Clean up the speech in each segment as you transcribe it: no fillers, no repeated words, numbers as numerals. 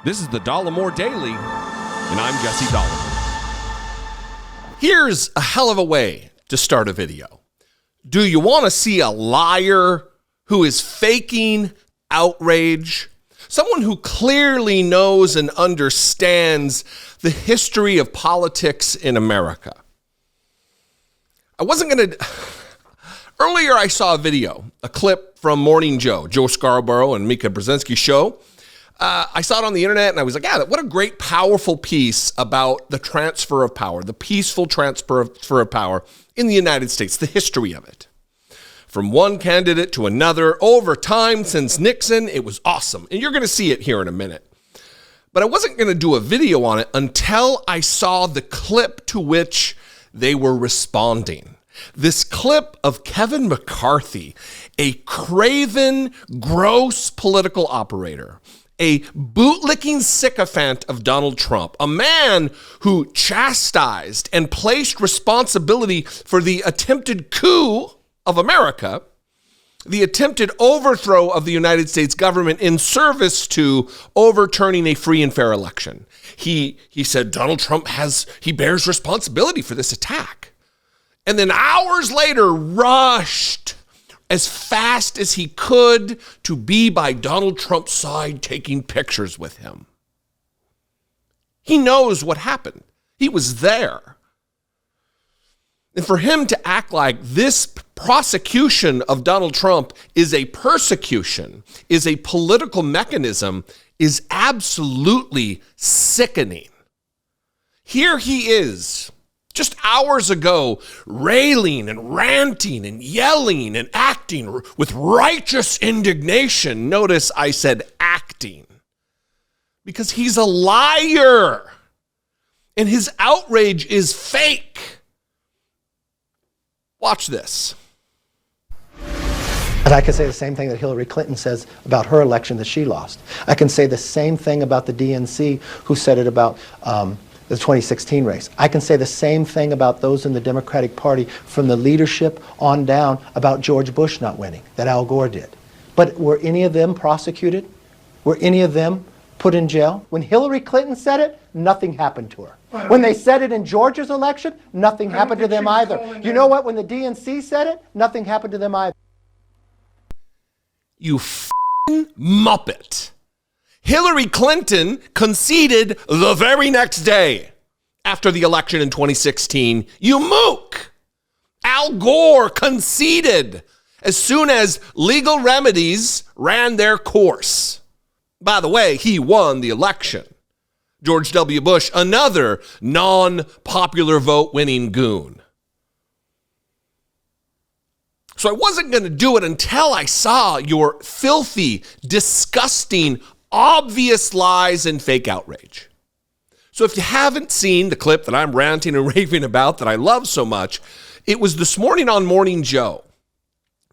This is the Dollemore Daily, and I'm Jesse Dollemore. Here's a hell of a way to start a video. Do you want to see a liar who is faking outrage? Someone who clearly knows and understands the history of politics in America. Earlier I saw a video, a clip from Morning Joe Scarborough and Mika Brzezinski's show. I saw it on the internet and I was like, yeah, what a great, powerful piece about the transfer of power, the peaceful transfer of power in the United States, the history of it. From one candidate to another, over time since Nixon, it was awesome. And you're going to see it here in a minute. But I wasn't going to do a video on it until I saw the clip to which they were responding. This clip of Kevin McCarthy, a craven, gross political operator, a bootlicking sycophant of Donald Trump, a man who chastised and placed responsibility for the attempted coup of America, the attempted overthrow of the United States government in service to overturning a free and fair election. He said Donald Trump bears responsibility for this attack. And then hours later rushed as fast as he could to be by Donald Trump's side taking pictures with him. He knows what happened. He was there. And for him to act like this prosecution of Donald Trump is a persecution, is a political mechanism, is absolutely sickening. Here he is, just hours ago, railing and ranting and yelling and acting with righteous indignation. Notice I said acting, because he's a liar and his outrage is fake. Watch this. And I can say the same thing that Hillary Clinton says about her election that she lost. I can say the same thing about the DNC who said it about the 2016 race. I can say the same thing about those in the Democratic Party from the leadership on down about George Bush not winning, that Al Gore did. But were any of them prosecuted? Were any of them put in jail? When Hillary Clinton said it, nothing happened to her. When they said it in Georgia's election, nothing happened to them either. You know what? When the DNC said it, nothing happened to them either. You f***ing Muppet. Hillary Clinton conceded the very next day after the election in 2016. You mook. Al Gore conceded as soon as legal remedies ran their course. By the way, he won the election. George W. Bush, another non-popular vote winning goon. So I wasn't going to do it until I saw your filthy, disgusting, obvious lies and fake outrage. So if you haven't seen the clip that I'm ranting and raving about that I love so much, it was this morning on Morning Joe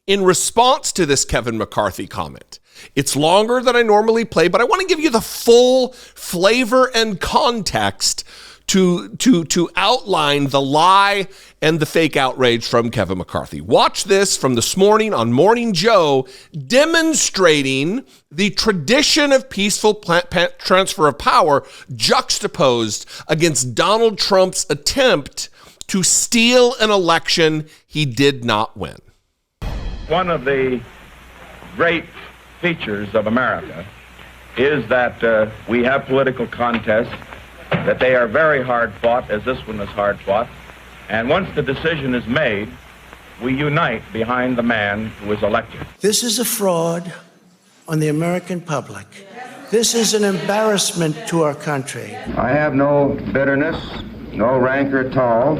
in response to this Kevin McCarthy comment. It's longer than I normally play, but I want to give you the full flavor and context to outline the lie and the fake outrage from Kevin McCarthy. Watch this from this morning on Morning Joe, demonstrating the tradition of peaceful transfer of power juxtaposed against Donald Trump's attempt to steal an election he did not win. One of the great features of America is that we have political contests, that they are very hard fought, as this one is hard fought. And once the decision is made, we unite behind the man who is elected. This is a fraud on the American public. This is an embarrassment to our country. I have no bitterness, no rancor at all.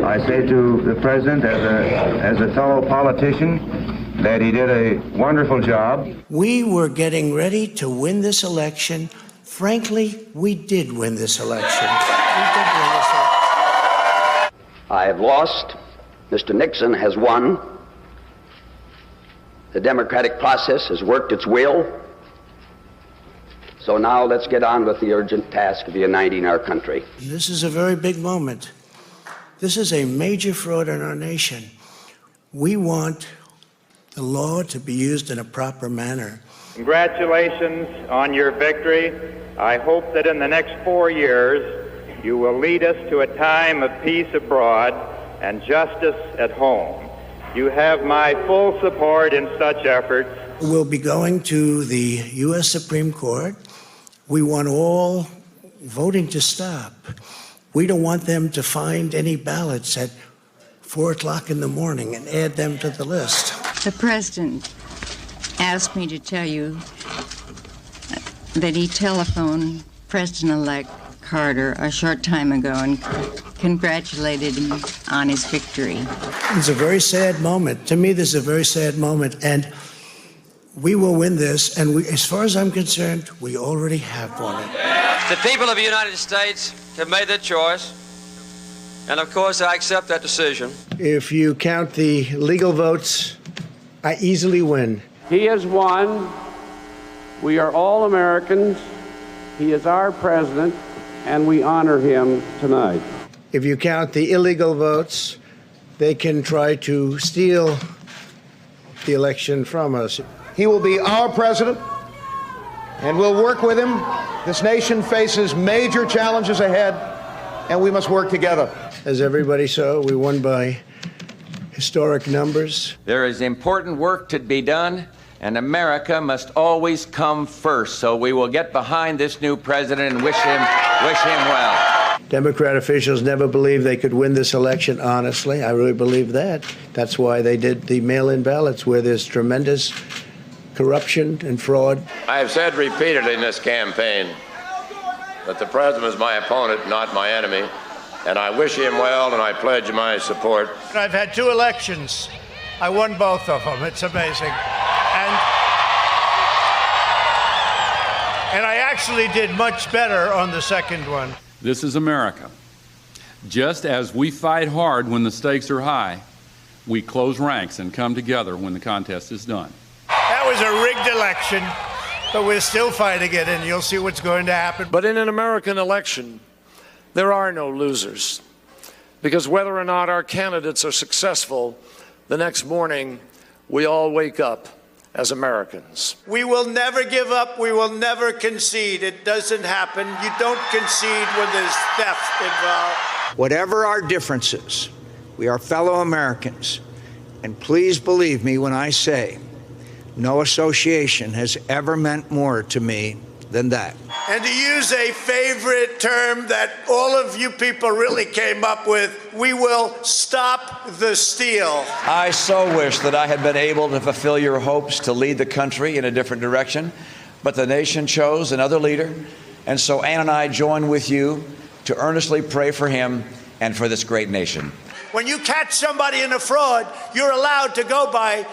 I say to the president as a fellow politician that he did a wonderful job. We were getting ready to win this election. Frankly, we did win this election. I have lost. Mr. Nixon has won. The democratic process has worked its will. So now let's get on with the urgent task of uniting our country. This is a very big moment. This is a major fraud in our nation. We want the law to be used in a proper manner. Congratulations on your victory. I hope that in the next 4 years, you will lead us to a time of peace abroad and justice at home. You have my full support in such efforts. We'll be going to the U.S. Supreme Court. We want all voting to stop. We don't want them to find any ballots at 4 o'clock in the morning and add them to the list. The president asked me to tell you that he telephoned President-elect Carter a short time ago and congratulated him on his victory. It's a very sad moment. To me, this is a very sad moment, and we will win this, and as far as I'm concerned, we already have won it. The people of the United States have made their choice, and of course I accept that decision. If you count the legal votes, I easily win. He has won. We are all Americans. He is our president, and we honor him tonight. If you count the illegal votes, they can try to steal the election from us. He will be our president, and we'll work with him. This nation faces major challenges ahead, and we must work together. As everybody saw, we won by historic numbers. There is important work to be done, and America must always come first. So we will get behind this new president and wish him well. Democrat officials never believed they could win this election honestly. I really believe that. That's why they did the mail-in ballots, where there's tremendous corruption and fraud. I have said repeatedly in this campaign that the president is my opponent, not my enemy, and I wish him well, and I pledge my support. I've had 2 elections. I won both of them. It's amazing. And I actually did much better on the second one. This is America. Just as we fight hard when the stakes are high, we close ranks and come together when the contest is done. That was a rigged election, but we're still fighting it, and you'll see what's going to happen. But in an American election, there are no losers, because whether or not our candidates are successful, the next morning we all wake up as Americans. We will never give up. We will never concede. It doesn't happen. You don't concede when there's theft involved. Whatever our differences, we are fellow Americans. And please believe me when I say no association has ever meant more to me than that. And to use a favorite term that all of you people really came up with, we will stop the steal. I so wish that I had been able to fulfill your hopes to lead the country in a different direction, but the nation chose another leader, and so Ann and I join with you to earnestly pray for him and for this great nation. When you catch somebody in a fraud, you're allowed to go by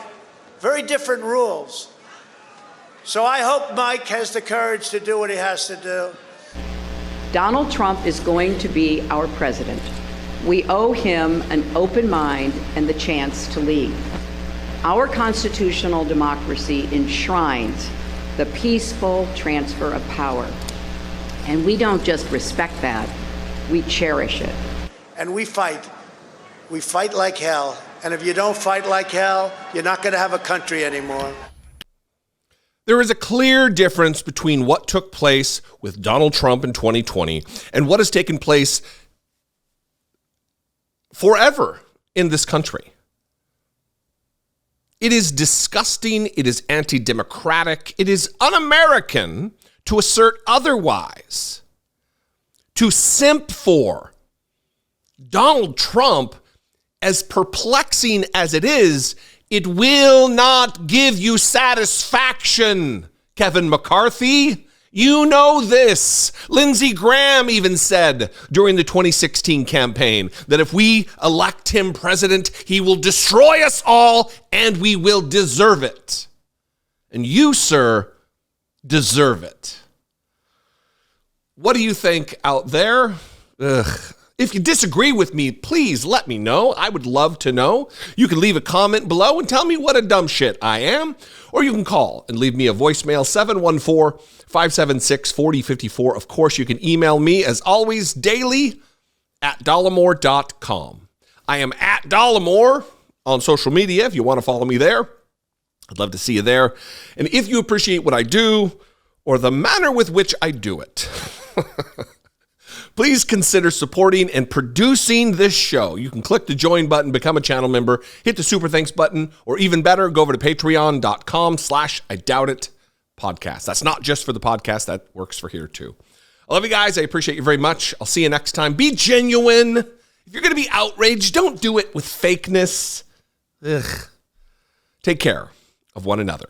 very different rules. So I hope Mike has the courage to do what he has to do. Donald Trump is going to be our president. We owe him an open mind and the chance to lead. Our constitutional democracy enshrines the peaceful transfer of power. And we don't just respect that, we cherish it. And we fight. We fight like hell. And if you don't fight like hell, you're not going to have a country anymore. There is a clear difference between what took place with Donald Trump in 2020 and what has taken place forever in this country. It is disgusting. It is anti-democratic. It is un-American to assert otherwise. To simp for Donald Trump, as perplexing as it is, it will not give you satisfaction, Kevin McCarthy. You know this. Lindsey Graham even said during the 2016 campaign that if we elect him president, he will destroy us all and we will deserve it. And you, sir, deserve it. What do you think out there? If you disagree with me, please let me know. I would love to know. You can leave a comment below and tell me what a dumb shit I am. Or you can call and leave me a voicemail, 714-576-4054. Of course, you can email me, as always, daily at Dollemore.com. I am at Dollemore on social media if you want to follow me there. I'd love to see you there. And if you appreciate what I do or the manner with which I do it, please consider supporting and producing this show. You can click the join button, become a channel member, hit the super thanks button, or even better, go over to patreon.com/IDoubtIt podcast. That's not just for the podcast. That works for here too. I love you guys. I appreciate you very much. I'll see you next time. Be genuine. If you're going to be outraged, don't do it with fakeness. Ugh. Take care of one another.